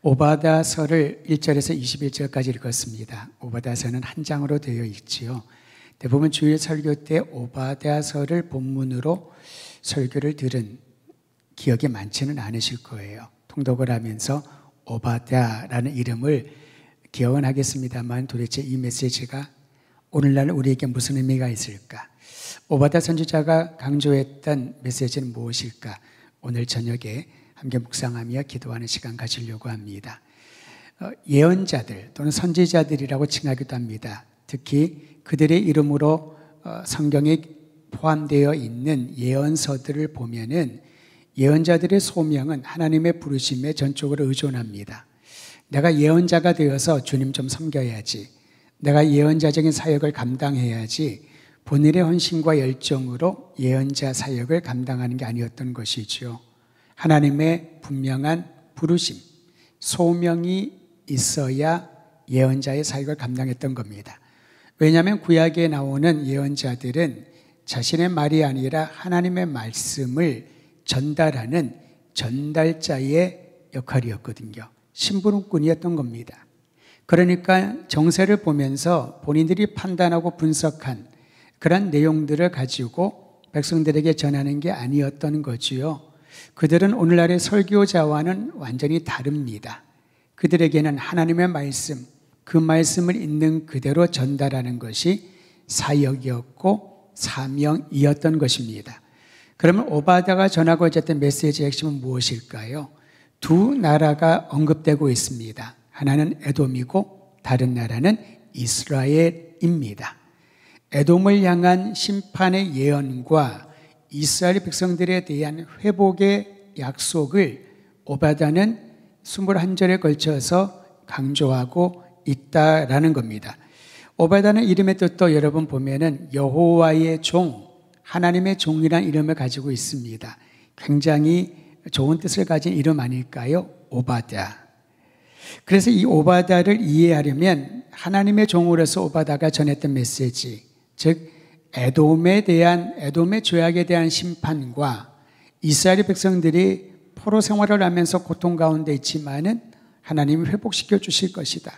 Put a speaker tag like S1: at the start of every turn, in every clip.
S1: 오바댜서를 1절에서 21절까지 읽었습니다. 오바댜서는 한 장으로 되어 있지요. 대부분 주일 설교 때 오바댜서를 본문으로 설교를 들은 기억이 많지는 않으실 거예요. 통독을 하면서 오바댜라는 이름을 기억은 하겠습니다만 도대체 이 메시지가 오늘날 우리에게 무슨 의미가 있을까? 오바댜 선지자가 강조했던 메시지는 무엇일까? 오늘 저녁에 함께 묵상하며 기도하는 시간 가지려고 합니다. 예언자들 또는 선지자들이라고 칭하기도 합니다. 특히 그들의 이름으로 성경에 포함되어 있는 예언서들을 보면은 예언자들의 소명은 하나님의 부르심에 전적으로 의존합니다. 내가 예언자가 되어서 주님 좀 섬겨야지, 내가 예언자적인 사역을 감당해야지, 본인의 헌신과 열정으로 예언자 사역을 감당하는 게 아니었던 것이죠. 하나님의 분명한 부르심, 소명이 있어야 예언자의 사역을 감당했던 겁니다. 왜냐하면 구약에 나오는 예언자들은 자신의 말이 아니라 하나님의 말씀을 전달하는 전달자의 역할이었거든요. 심부름꾼이었던 겁니다. 그러니까 정세를 보면서 본인들이 판단하고 분석한 그런 내용들을 가지고 백성들에게 전하는 게 아니었던 거지요. 그들은 오늘날의 설교자와는 완전히 다릅니다. 그들에게는 하나님의 말씀, 그 말씀을 있는 그대로 전달하는 것이 사역이었고 사명이었던 것입니다. 그러면 오바댜가 전하고자 했던 메시지의 핵심은 무엇일까요? 두 나라가 언급되고 있습니다. 하나는 에돔이고 다른 나라는 이스라엘입니다. 에돔을 향한 심판의 예언과 이스라엘 백성들에 대한 회복의 약속을 오바댜는 21절에 걸쳐서 강조하고 있다라는 겁니다. 오바댜는 이름의 뜻도 여러분 보면은 여호와의 종, 하나님의 종이라는 이름을 가지고 있습니다. 굉장히 좋은 뜻을 가진 이름 아닐까요? 오바댜. 그래서 이 오바댜를 이해하려면 하나님의 종으로서 오바댜가 전했던 메시지, 즉 에돔의 죄악에 대한 심판과 이스라엘 백성들이 포로 생활을 하면서 고통 가운데 있지만은 하나님이 회복시켜 주실 것이다.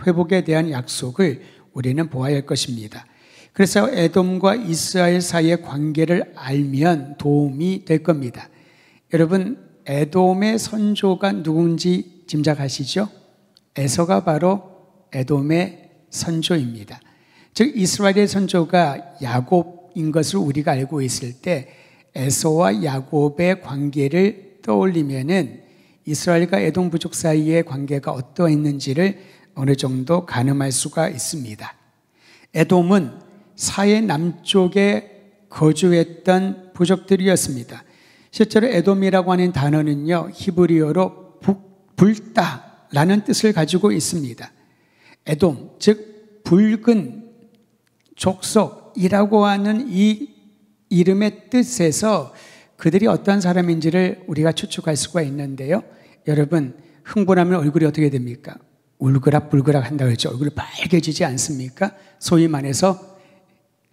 S1: 회복에 대한 약속을 우리는 보아야 할 것입니다. 그래서 에돔과 이스라엘 사이의 관계를 알면 도움이 될 겁니다. 여러분, 에돔의 선조가 누군지 짐작하시죠? 에서가 바로 에돔의 선조입니다. 즉 이스라엘의 선조가 야곱인 것을 우리가 알고 있을 때 에서와 야곱의 관계를 떠올리면은 이스라엘과 에돔 부족 사이의 관계가 어떠했는지를 어느 정도 가늠할 수가 있습니다. 에돔은 사해 남쪽에 거주했던 부족들이었습니다. 실제로 에돔이라고 하는 단어는요, 히브리어로 붉다라는 뜻을 가지고 있습니다. 에돔, 즉 붉은 족속이라고 하는 이 이름의 뜻에서 그들이 어떤 사람인지를 우리가 추측할 수가 있는데요. 여러분, 흥분하면 얼굴이 어떻게 됩니까? 울그락불그락 한다고 그랬죠. 얼굴이 빨개지지 않습니까? 소위 말해서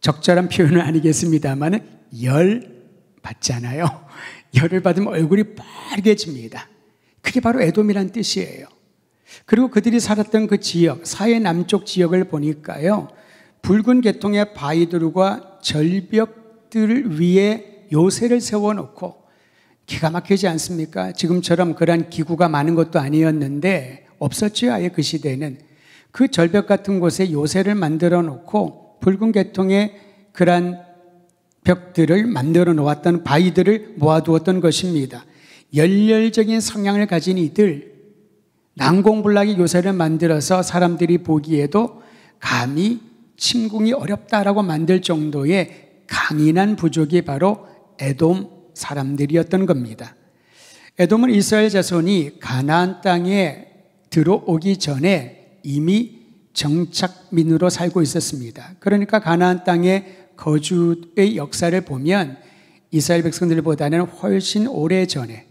S1: 적절한 표현은 아니겠습니다만 열 받잖아요. 열을 받으면 얼굴이 빨개집니다. 그게 바로 에돔이란 뜻이에요. 그리고 그들이 살았던 그 지역, 사해 남쪽 지역을 보니까요, 붉은 계통의 바위들과 절벽들 위에 요새를 세워놓고, 기가 막히지 않습니까? 지금처럼 그러한 기구가 많은 것도 아니었는데 없었죠. 아예 그 시대에는. 그 절벽 같은 곳에 요새를 만들어 놓고 붉은 계통의 그러한 벽들을 만들어 놓았던 바위들을 모아두었던 것입니다. 열렬적인 성향을 가진 이들, 난공불락의 요새를 만들어서 사람들이 보기에도 감히 침공이 어렵다라고 만들 정도의 강인한 부족이 바로 에돔 사람들이었던 겁니다. 에돔은 이스라엘 자손이 가나안 땅에 들어오기 전에 이미 정착민으로 살고 있었습니다. 그러니까 가나안 땅의 거주의 역사를 보면 이스라엘 백성들보다는 훨씬 오래전에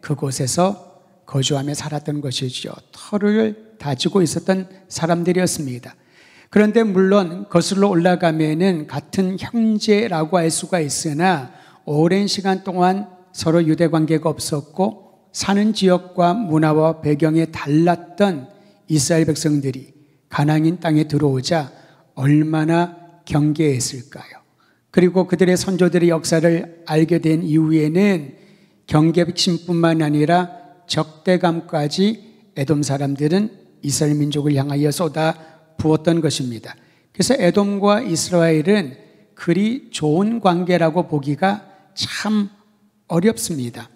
S1: 그곳에서 거주하며 살았던 것이죠. 터를 다지고 있었던 사람들이었습니다. 그런데 물론 거슬러 올라가면은 같은 형제라고 할 수가 있으나 오랜 시간 동안 서로 유대 관계가 없었고 사는 지역과 문화와 배경이 달랐던 이스라엘 백성들이 가나안 땅에 들어오자 얼마나 경계했을까요? 그리고 그들의 선조들의 역사를 알게 된 이후에는 경계심뿐만 아니라 적대감까지 에돔 사람들은 이스라엘 민족을 향하여 쏟아 부었던 것입니다. 그래서 에돔과 이스라엘은 그리 좋은 관계라고 보기가 참 어렵습니다.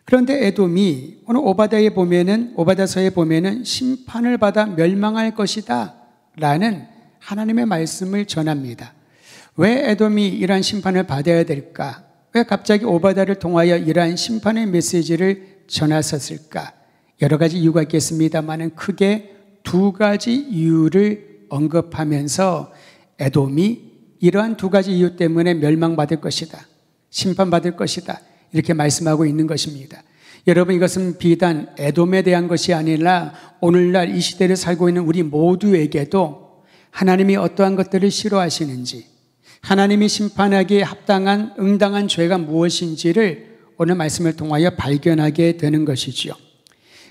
S1: 그런데 에돔이 오늘 오바다서에 보면은 심판을 받아 멸망할 것이다 라는 하나님의 말씀을 전합니다. 왜 에돔이 이러한 심판을 받아야 될까? 왜 갑자기 오바다를 통하여 이러한 심판의 메시지를 전하셨을까? 여러 가지 이유가 있겠습니다만 크게 두 가지 이유를 언급하면서 에돔이 이러한 두 가지 이유 때문에 멸망받을 것이다, 심판받을 것이다, 이렇게 말씀하고 있는 것입니다. 여러분, 이것은 비단 에돔에 대한 것이 아니라 오늘날 이 시대를 살고 있는 우리 모두에게도 하나님이 어떠한 것들을 싫어하시는지, 하나님이 심판하기에 합당한 응당한 죄가 무엇인지를 오늘 말씀을 통하여 발견하게 되는 것이지요.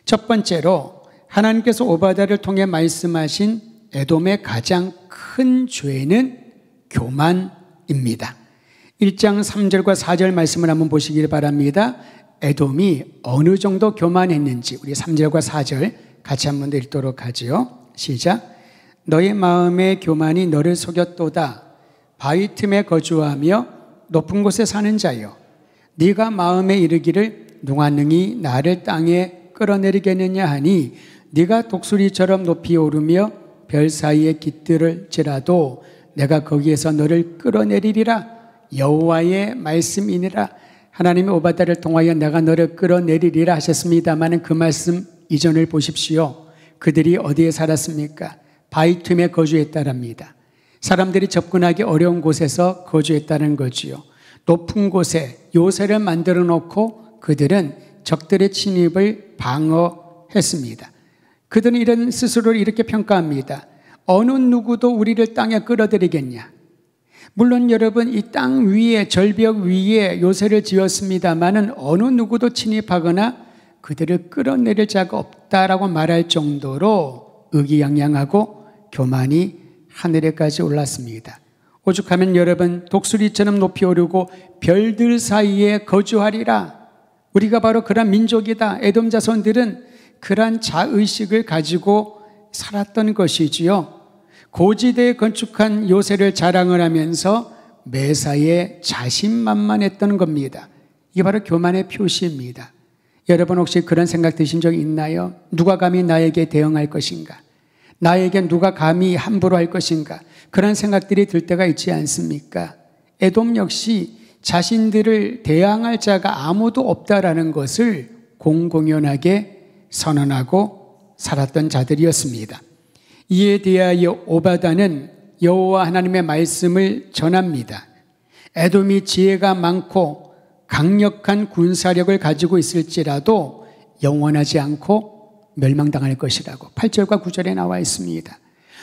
S1: 첫 번째로 하나님께서 오바다를 통해 말씀하신 에돔의 가장 큰 죄는 교만입니다. 1장 3절과 4절 말씀을 한번 보시길 바랍니다. 에돔이 어느 정도 교만했는지 우리 3절과 4절 같이 한번 읽도록 하지요. 시작. 너의 마음의 교만이 너를 속였도다. 바위 틈에 거주하며 높은 곳에 사는 자여, 네가 마음에 이르기를 누가 능히 나를 땅에 끌어내리겠느냐 하니 네가 독수리처럼 높이 오르며 별 사이에 깃들을지라도 내가 거기에서 너를 끌어내리리라. 여호와의 말씀이니라. 하나님이 오바다를 통하여 내가 너를 끌어내리리라 하셨습니다만 그 말씀 이전을 보십시오. 그들이 어디에 살았습니까? 바위 틈에 거주했다랍니다. 사람들이 접근하기 어려운 곳에서 거주했다는 거지요. 높은 곳에 요새를 만들어 놓고 그들은 적들의 침입을 방어했습니다. 그들은 이런 스스로를 이렇게 평가합니다. 어느 누구도 우리를 땅에 끌어들이겠냐? 물론 여러분, 이 땅 위에, 절벽 위에 요새를 지었습니다마는 어느 누구도 침입하거나 그들을 끌어내릴 자가 없다라고 말할 정도로 의기양양하고 교만이 하늘에까지 올랐습니다. 오죽하면 여러분, 독수리처럼 높이 오르고 별들 사이에 거주하리라. 우리가 바로 그런 민족이다. 에돔 자손들은 그러한 자의식을 가지고 살았던 것이지요. 고지대에 건축한 요새를 자랑을 하면서 매사에 자신만만했던 겁니다. 이게 바로 교만의 표시입니다. 여러분, 혹시 그런 생각 드신 적 있나요? 누가 감히 나에게 대응할 것인가? 나에게 누가 감히 함부로 할 것인가? 그런 생각들이 들 때가 있지 않습니까? 에돔 역시 자신들을 대항할 자가 아무도 없다라는 것을 공공연하게 선언하고 살았던 자들이었습니다. 이에 대하여 오바다는 여호와 하나님의 말씀을 전합니다. 에돔이 지혜가 많고 강력한 군사력을 가지고 있을지라도 영원하지 않고 멸망당할 것이라고 8절과 9절에 나와 있습니다.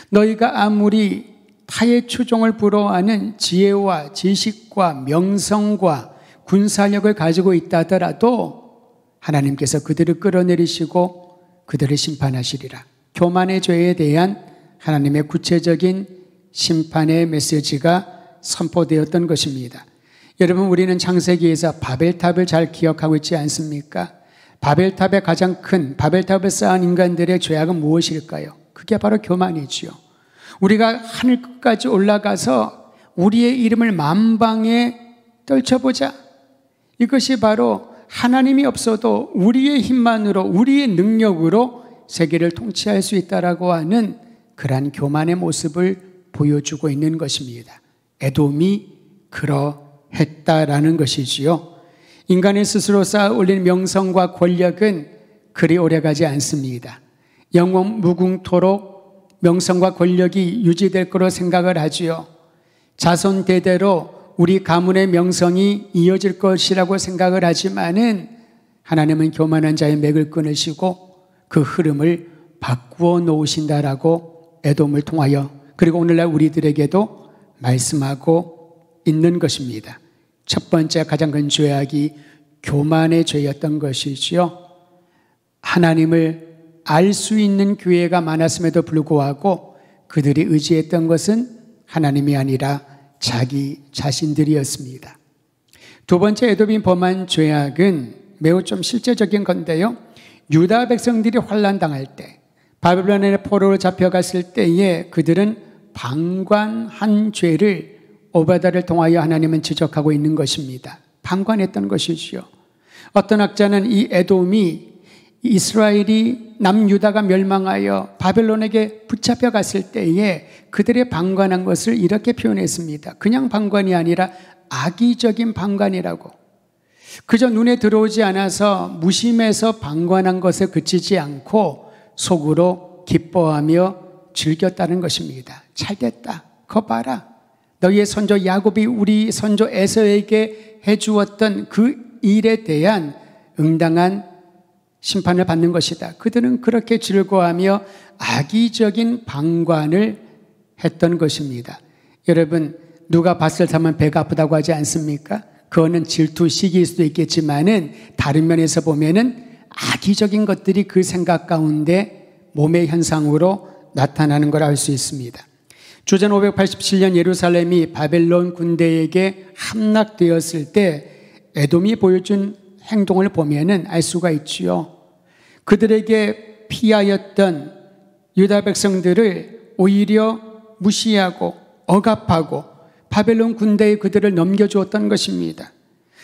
S1: 너희가 아무리 타의 추종을 부러워하는 지혜와 지식과 명성과 군사력을 가지고 있다 하더라도 하나님께서 그들을 끌어내리시고 그들을 심판하시리라. 교만의 죄에 대한 하나님의 구체적인 심판의 메시지가 선포되었던 것입니다. 여러분, 우리는 창세기에서 바벨탑을 잘 기억하고 있지 않습니까? 바벨탑의 가장 큰 바벨탑을 쌓은 인간들의 죄악은 무엇일까요? 그게 바로 교만이지요. 우리가 하늘 끝까지 올라가서 우리의 이름을 만방에 떨쳐보자. 이것이 바로 하나님이 없어도 우리의 힘만으로, 우리의 능력으로 세계를 통치할 수 있다라고 하는 그러한 교만의 모습을 보여주고 있는 것입니다. 에돔이 그러했다라는 것이지요. 인간이 스스로 쌓아 올린 명성과 권력은 그리 오래가지 않습니다. 영원 무궁토록 명성과 권력이 유지될 거로 생각을 하지요. 자손 대대로 우리 가문의 명성이 이어질 것이라고 생각을 하지만은 하나님은 교만한 자의 맥을 끊으시고 그 흐름을 바꾸어 놓으신다라고 에돔을 통하여, 그리고 오늘날 우리들에게도 말씀하고 있는 것입니다. 첫 번째 가장 큰 죄악이 교만의 죄였던 것이지요. 하나님을 알 수 있는 교회가 많았음에도 불구하고 그들이 의지했던 것은 하나님이 아니라 자기 자신들이었습니다. 두 번째 에돔이 범한 죄악은 매우 좀 실제적인 건데요. 유다 백성들이 환난당할 때, 바벨론의 포로로 잡혀갔을 때에 그들은 방관한 죄를 오바다를 통하여 하나님은 지적하고 있는 것입니다. 방관했던 것이지요. 어떤 학자는 이 에돔이 이스라엘이 남유다가 멸망하여 바벨론에게 붙잡혀갔을 때에 그들의 방관한 것을 이렇게 표현했습니다. 그냥 방관이 아니라 악의적인 방관이라고. 그저 눈에 들어오지 않아서 무심해서 방관한 것에 그치지 않고 속으로 기뻐하며 즐겼다는 것입니다. 잘됐다. 거 봐라. 너희의 선조 야곱이 우리 선조 에서에게 해주었던 그 일에 대한 응당한 심판을 받는 것이다. 그들은 그렇게 즐거워하며 악의적인 방관을 했던 것입니다. 여러분, 누가 봤을 때 하면 배가 아프다고 하지 않습니까? 그거는 질투식일 수도 있겠지만은 다른 면에서 보면은 악의적인 것들이 그 생각 가운데 몸의 현상으로 나타나는 걸 알 수 있습니다. 주전 587년 예루살렘이 바벨론 군대에게 함락되었을 때 에돔이 보여준 행동을 보면은 알 수가 있지요. 그들에게 피하였던 유다 백성들을 오히려 무시하고 억압하고 바벨론 군대에 그들을 넘겨주었던 것입니다.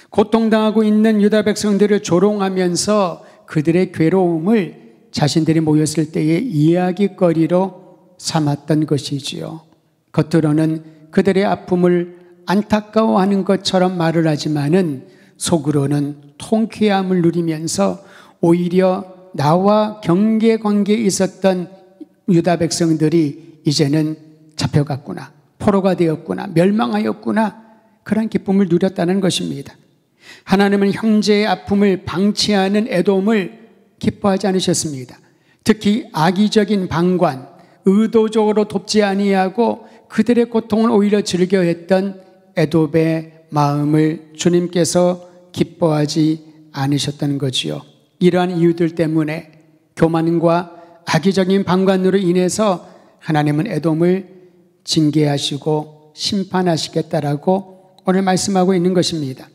S1: 고통당하고 있는 유다 백성들을 조롱하면서 그들의 괴로움을 자신들이 모였을 때의 이야기거리로 삼았던 것이지요. 겉으로는 그들의 아픔을 안타까워하는 것처럼 말을 하지만은 속으로는 통쾌함을 누리면서 오히려 나와 경계관계에 있었던 유다 백성들이 이제는 잡혀갔구나, 포로가 되었구나, 멸망하였구나, 그런 기쁨을 누렸다는 것입니다. 하나님은 형제의 아픔을 방치하는 에돔을 기뻐하지 않으셨습니다. 특히 악의적인 방관, 의도적으로 돕지 아니하고 그들의 고통을 오히려 즐겨했던 에돔의 마음을 주님께서 기뻐하지 않으셨다는 거지요. 이러한 이유들 때문에 교만과 악의적인 방관으로 인해서 하나님은 에돔을 징계하시고 심판하시겠다라고 오늘 말씀하고 있는 것입니다.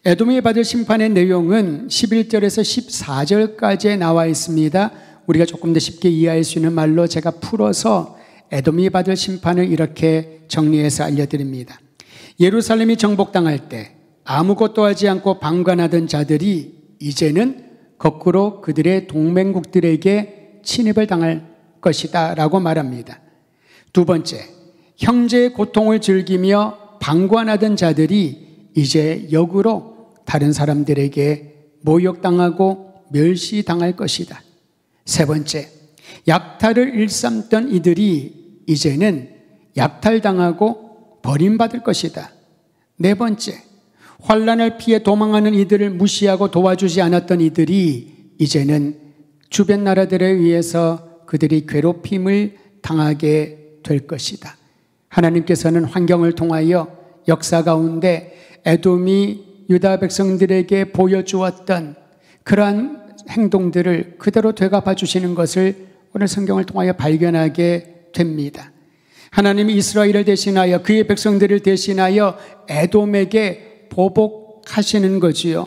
S1: 에돔이 받을 심판의 내용은 11절에서 14절까지에 나와 있습니다. 우리가 조금 더 쉽게 이해할 수 있는 말로 제가 풀어서 에돔이 받을 심판을 이렇게 정리해서 알려드립니다. 예루살렘이 정복당할 때 아무것도 하지 않고 방관하던 자들이 이제는 거꾸로 그들의 동맹국들에게 침입을 당할 것이다 라고 말합니다. 두 번째, 형제의 고통을 즐기며 방관하던 자들이 이제 역으로 다른 사람들에게 모욕당하고 멸시당할 것이다. 세 번째, 약탈을 일삼던 이들이 이제는 약탈당하고 버림받을 것이다. 네 번째, 환난을 피해 도망하는 이들을 무시하고 도와주지 않았던 이들이 이제는 주변 나라들에 의해서 그들이 괴롭힘을 당하게 될 것이다. 하나님께서는 환경을 통하여 역사 가운데 에돔이 유다 백성들에게 보여주었던 그러한 행동들을 그대로 되갚아 주시는 것을 오늘 성경을 통하여 발견하게 됩니다. 하나님이 이스라엘을 대신하여 그의 백성들을 대신하여 에돔에게 보복하시는 거지요.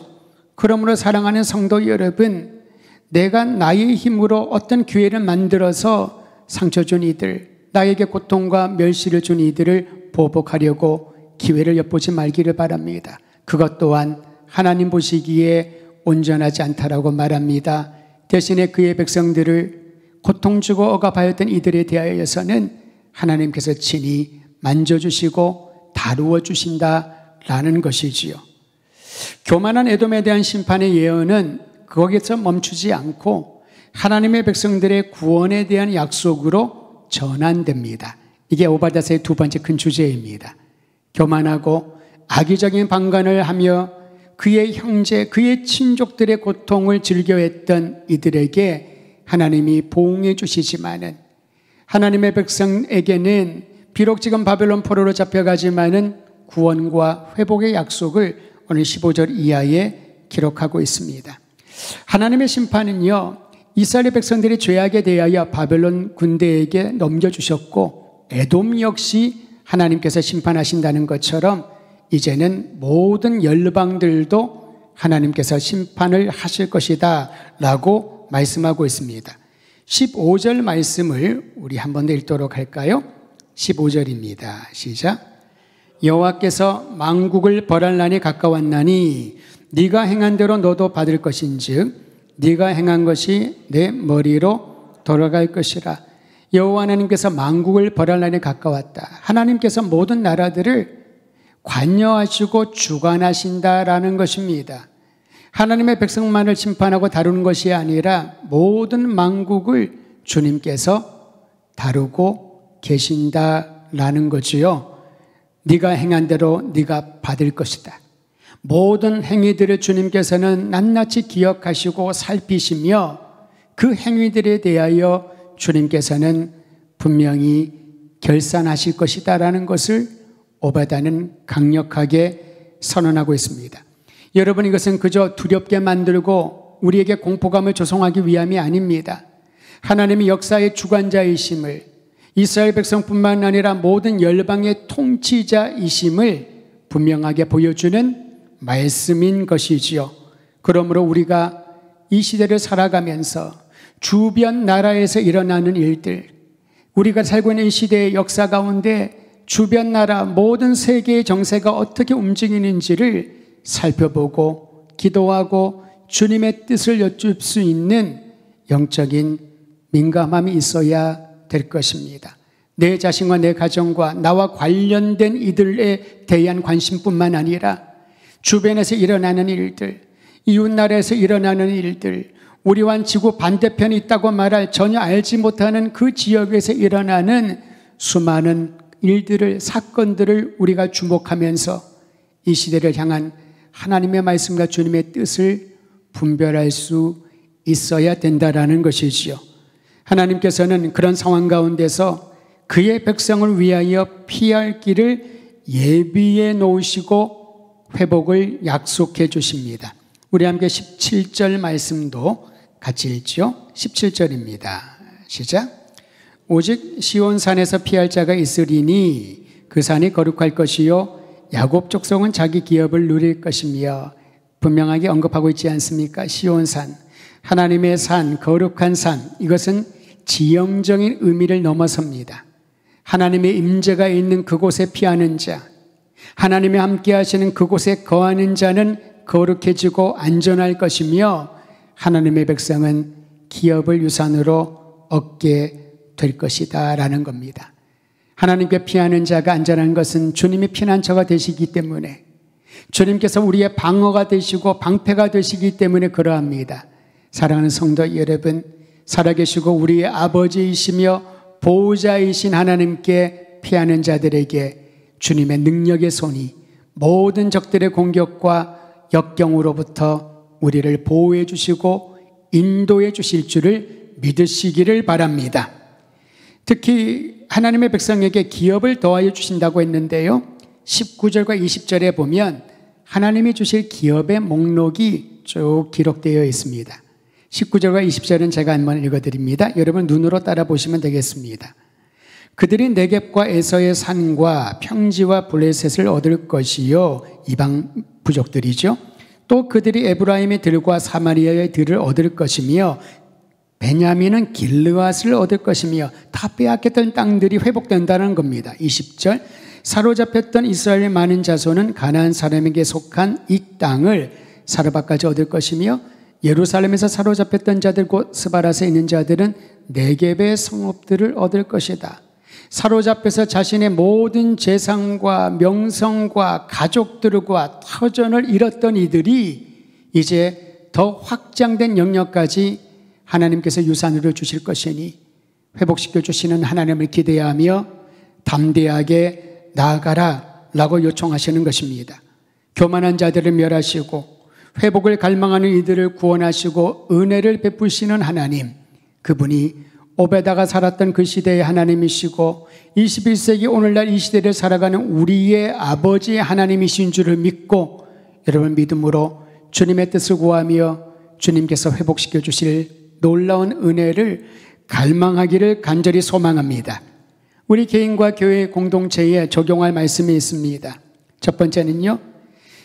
S1: 그러므로 사랑하는 성도 여러분, 내가 나의 힘으로 어떤 기회를 만들어서 상처 준 이들, 나에게 고통과 멸시를 준 이들을 보복하려고 기회를 엿보지 말기를 바랍니다. 그것 또한 하나님 보시기에 온전하지 않다라고 말합니다. 대신에 그의 백성들을 고통 주고 억압하였던 이들에 대하여서는 하나님께서 친히 만져주시고 다루어 주신다라는 것이지요. 교만한 에돔에 대한 심판의 예언은 거기서 멈추지 않고 하나님의 백성들의 구원에 대한 약속으로 전환됩니다. 이게 오바댜서의 두 번째 큰 주제입니다. 교만하고 악의적인 방관을 하며 그의 형제, 그의 친족들의 고통을 즐겨했던 이들에게 하나님이 보응해 주시지만은 하나님의 백성에게는 비록 지금 바벨론 포로로 잡혀가지만은 구원과 회복의 약속을 오늘 15절 이하에 기록하고 있습니다. 하나님의 심판은요, 이스라엘 백성들이 죄악에 대하여 바벨론 군대에게 넘겨주셨고 에돔 역시 하나님께서 심판하신다는 것처럼 이제는 모든 열방들도 하나님께서 심판을 하실 것이다 라고 말씀하고 있습니다. 15절 말씀을 우리 한 번 더 읽도록 할까요? 15절입니다. 시작. 여호와께서 만국을 벌할 날이 가까웠나니 네가 행한 대로 너도 받을 것인즉 네가 행한 것이 내 머리로 돌아갈 것이라. 여호와 하나님께서 만국을 벌할 날이 가까웠다. 하나님께서 모든 나라들을 관여하시고 주관하신다라는 것입니다. 하나님의 백성만을 심판하고 다루는 것이 아니라 모든 만국을 주님께서 다루고 계신다라는 거지요. 네가 행한 대로 네가 받을 것이다. 모든 행위들을 주님께서는 낱낱이 기억하시고 살피시며 그 행위들에 대하여 주님께서는 분명히 결산하실 것이다라는 것을 오바다는 강력하게 선언하고 있습니다. 여러분, 이것은 그저 두렵게 만들고 우리에게 공포감을 조성하기 위함이 아닙니다. 하나님이 역사의 주관자이심을, 이스라엘 백성뿐만 아니라 모든 열방의 통치자이심을 분명하게 보여주는 말씀인 것이지요. 그러므로 우리가 이 시대를 살아가면서 주변 나라에서 일어나는 일들, 우리가 살고 있는 이 시대의 역사 가운데 주변 나라 모든 세계의 정세가 어떻게 움직이는지를 살펴보고 기도하고 주님의 뜻을 여쭐 수 있는 영적인 민감함이 있어야 될 것입니다. 내 자신과 내 가정과 나와 관련된 이들에 대한 관심뿐만 아니라 주변에서 일어나는 일들, 이웃나라에서 일어나는 일들, 우리와 지구 반대편에 있다고 말할 전혀 알지 못하는 그 지역에서 일어나는 수많은 일들을, 사건들을 우리가 주목하면서 이 시대를 향한 하나님의 말씀과 주님의 뜻을 분별할 수 있어야 된다라는 것이지요. 하나님께서는 그런 상황 가운데서 그의 백성을 위하여 피할 길을 예비해 놓으시고 회복을 약속해 주십니다. 우리 함께 17절 말씀도 같이 읽죠. 17절입니다. 시작. 오직 시온산에서 피할 자가 있으리니 그 산이 거룩할 것이요 야곱 족속은 자기 기업을 누릴 것이며. 분명하게 언급하고 있지 않습니까? 시온산, 하나님의 산, 거룩한 산, 이것은 지형적인 의미를 넘어섭니다. 하나님의 임재가 있는 그곳에 피하는 자, 하나님이 함께 하시는 그곳에 거하는 자는 거룩해지고 안전할 것이며 하나님의 백성은 기업을 유산으로 얻게 될 것이다 라는 겁니다. 하나님께 피하는 자가 안전한 것은 주님이 피난처가 되시기 때문에, 주님께서 우리의 방어가 되시고 방패가 되시기 때문에 그러합니다. 사랑하는 성도 여러분, 살아계시고 우리의 아버지이시며 보호자이신 하나님께 피하는 자들에게 주님의 능력의 손이 모든 적들의 공격과 역경으로부터 우리를 보호해 주시고 인도해 주실 줄을 믿으시기를 바랍니다. 특히 하나님의 백성에게 기업을 더하여 주신다고 했는데요, 19절과 20절에 보면 하나님이 주실 기업의 목록이 쭉 기록되어 있습니다. 19절과 20절은 제가 한번 읽어드립니다. 여러분 눈으로 따라 보시면 되겠습니다. 그들이 네겝과 에서의 산과 평지와 블레셋을 얻을 것이요, 이방 부족들이죠. 또 그들이 에브라임의 들과 사마리아의 들을 얻을 것이며 베냐민은 길르앗을 얻을 것이며. 다 빼앗겼던 땅들이 회복된다는 겁니다. 20절, 사로잡혔던 이스라엘의 많은 자손은 가나안 사람에게 속한 이 땅을 사르밧까지 얻을 것이며 예루살렘에서 사로잡혔던 자들 곧 스바라에 있는 자들은 네겝의 성읍들을 얻을 것이다. 사로잡혀서 자신의 모든 재산과 명성과 가족들과 터전을 잃었던 이들이 이제 더 확장된 영역까지 하나님께서 유산으로 주실 것이니 회복시켜 주시는 하나님을 기대하며 담대하게 나아가라 라고 요청하시는 것입니다. 교만한 자들을 멸하시고 회복을 갈망하는 이들을 구원하시고 은혜를 베푸시는 하나님, 그분이 오베다가 살았던 그 시대의 하나님이시고 21세기 오늘날 이 시대를 살아가는 우리의 아버지의 하나님이신 줄을 믿고 여러분 믿음으로 주님의 뜻을 구하며 주님께서 회복시켜 주실 놀라운 은혜를 갈망하기를 간절히 소망합니다. 우리 개인과 교회 공동체에 적용할 말씀이 있습니다. 첫 번째는요,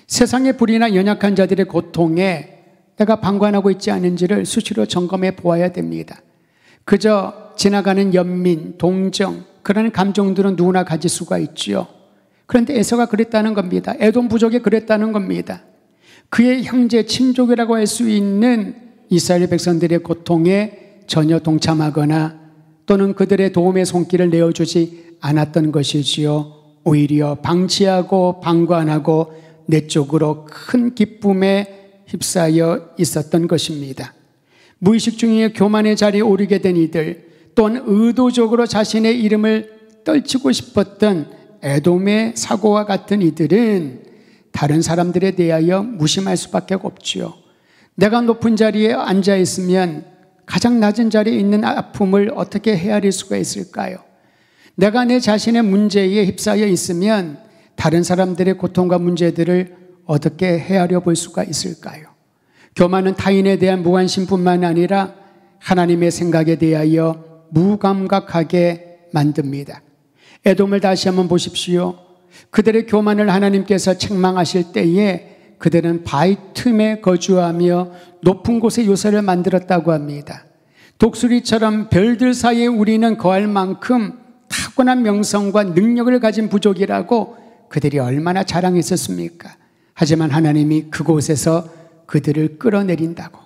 S1: 세상의 불의나 연약한 자들의 고통에 내가 방관하고 있지 않은지를 수시로 점검해 보아야 됩니다. 그저 지나가는 연민, 동정, 그런 감정들은 누구나 가질 수가 있지요. 그런데 에서가 그랬다는 겁니다. 에돔 부족이 그랬다는 겁니다. 그의 형제, 친족이라고 할 수 있는 이스라엘 백성들의 고통에 전혀 동참하거나 또는 그들의 도움의 손길을 내어주지 않았던 것이지요. 오히려 방치하고 방관하고 내적으로 큰 기쁨에 휩싸여 있었던 것입니다. 무의식 중에 교만의 자리에 오르게 된 이들, 또한 의도적으로 자신의 이름을 떨치고 싶었던 에돔의 사고와 같은 이들은 다른 사람들에 대하여 무심할 수밖에 없지요. 내가 높은 자리에 앉아 있으면 가장 낮은 자리에 있는 아픔을 어떻게 헤아릴 수가 있을까요? 내가 내 자신의 문제에 휩싸여 있으면 다른 사람들의 고통과 문제들을 어떻게 헤아려 볼 수가 있을까요? 교만은 타인에 대한 무관심뿐만 아니라 하나님의 생각에 대하여 무감각하게 만듭니다. 에돔을 다시 한번 보십시오. 그들의 교만을 하나님께서 책망하실 때에 그들은 바위 틈에 거주하며 높은 곳에 요새를 만들었다고 합니다. 독수리처럼 별들 사이에 우리는 거할 만큼 타고난 명성과 능력을 가진 부족이라고 그들이 얼마나 자랑했었습니까? 하지만 하나님이 그곳에서 그들을 끌어내린다고,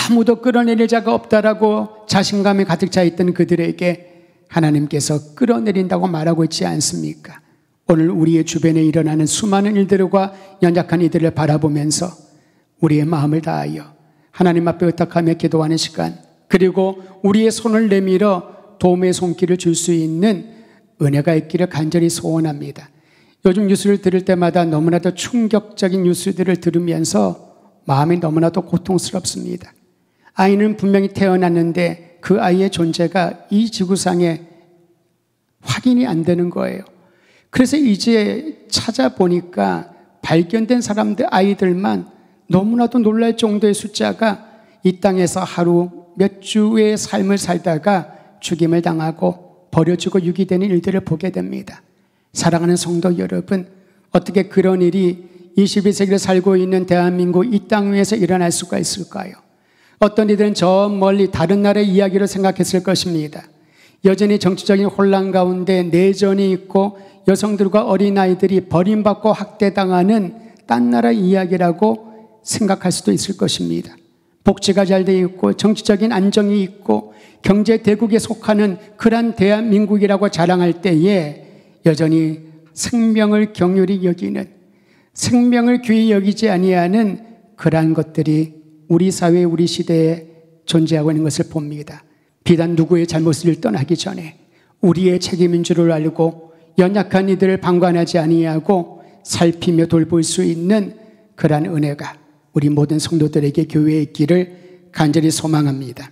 S1: 아무도 끌어내릴 자가 없다라고 자신감에 가득 차 있던 그들에게 하나님께서 끌어내린다고 말하고 있지 않습니까? 오늘 우리의 주변에 일어나는 수많은 일들과 연약한 이들을 바라보면서 우리의 마음을 다하여 하나님 앞에 의탁하며 기도하는 시간, 그리고 우리의 손을 내밀어 도움의 손길을 줄 수 있는 은혜가 있기를 간절히 소원합니다. 요즘 뉴스를 들을 때마다 너무나도 충격적인 뉴스들을 들으면서 마음이 너무나도 고통스럽습니다. 아이는 분명히 태어났는데 그 아이의 존재가 이 지구상에 확인이 안 되는 거예요. 그래서 이제 찾아보니까 발견된 사람들, 아이들만 너무나도 놀랄 정도의 숫자가 이 땅에서 하루 몇 주의 삶을 살다가 죽임을 당하고 버려지고 유기되는 일들을 보게 됩니다. 사랑하는 성도 여러분, 어떻게 그런 일이 21세기를 살고 있는 대한민국 이 땅 위에서 일어날 수가 있을까요? 어떤 이들은 저 멀리 다른 나라의 이야기로 생각했을 것입니다. 여전히 정치적인 혼란 가운데 내전이 있고 여성들과 어린아이들이 버림받고 학대당하는 딴 나라 이야기라고 생각할 수도 있을 것입니다. 복지가 잘 되어 있고 정치적인 안정이 있고 경제 대국에 속하는 그러한 대한민국이라고 자랑할 때에 여전히 생명을 경휼히 여기는, 생명을 귀히 여기지 아니하는 그러한 것들이 우리 사회, 우리 시대에 존재하고 있는 것을 봅니다. 비단 누구의 잘못을 떠나기 전에 우리의 책임인 줄을 알고 연약한 이들을 방관하지 아니하고 살피며 돌볼 수 있는 그러한 은혜가 우리 모든 성도들에게 교회에 있기를 간절히 소망합니다.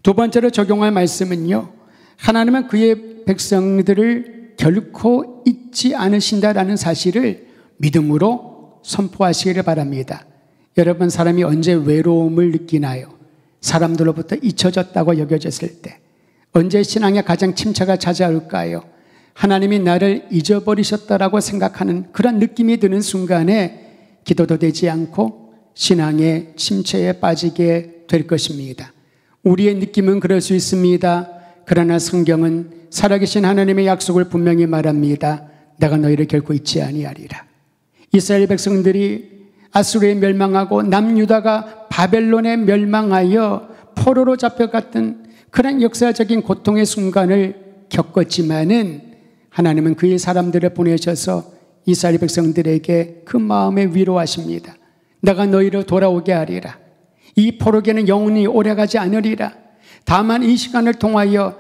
S1: 두 번째로 적용할 말씀은요, 하나님은 그의 백성들을 결코 잊지 않으신다라는 사실을 믿음으로 선포하시기를 바랍니다. 여러분, 사람이 언제 외로움을 느끼나요? 사람들로부터 잊혀졌다고 여겨졌을 때. 언제 신앙에 가장 침체가 찾아올까요? 하나님이 나를 잊어버리셨다라고 생각하는 그런 느낌이 드는 순간에 기도도 되지 않고 신앙의 침체에 빠지게 될 것입니다. 우리의 느낌은 그럴 수 있습니다. 그러나 성경은 살아계신 하나님의 약속을 분명히 말합니다. 내가 너희를 결코 잊지 아니하리라. 이스라엘 백성들이 아수르에 멸망하고 남유다가 바벨론에 멸망하여 포로로 잡혀갔던 그런 역사적인 고통의 순간을 겪었지만은 하나님은 그의 사람들을 보내셔서 이스라엘 백성들에게 그 마음에 위로하십니다. 내가 너희를 돌아오게 하리라. 이 포로기는 영원히 오래가지 않으리라. 다만 이 시간을 통하여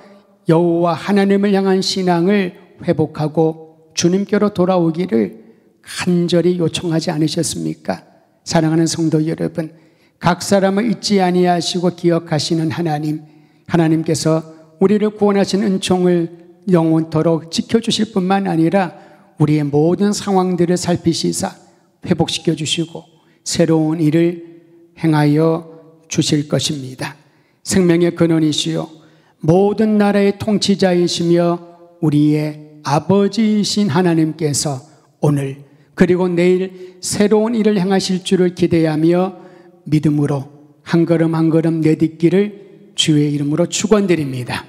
S1: 여호와 하나님을 향한 신앙을 회복하고 주님께로 돌아오기를 간절히 요청하지 않으셨습니까? 사랑하는 성도 여러분, 각 사람을 잊지 아니하시고 기억하시는 하나님, 하나님께서 우리를 구원하신 은총을 영원토록 지켜주실 뿐만 아니라 우리의 모든 상황들을 살피시사 회복시켜 주시고 새로운 일을 행하여 주실 것입니다. 생명의 근원이시요 모든 나라의 통치자이시며 우리의 아버지이신 하나님께서 오늘 그리고 내일 새로운 일을 행하실 줄을 기대하며 믿음으로 한 걸음 한 걸음 내딛기를 주의 이름으로 축원드립니다.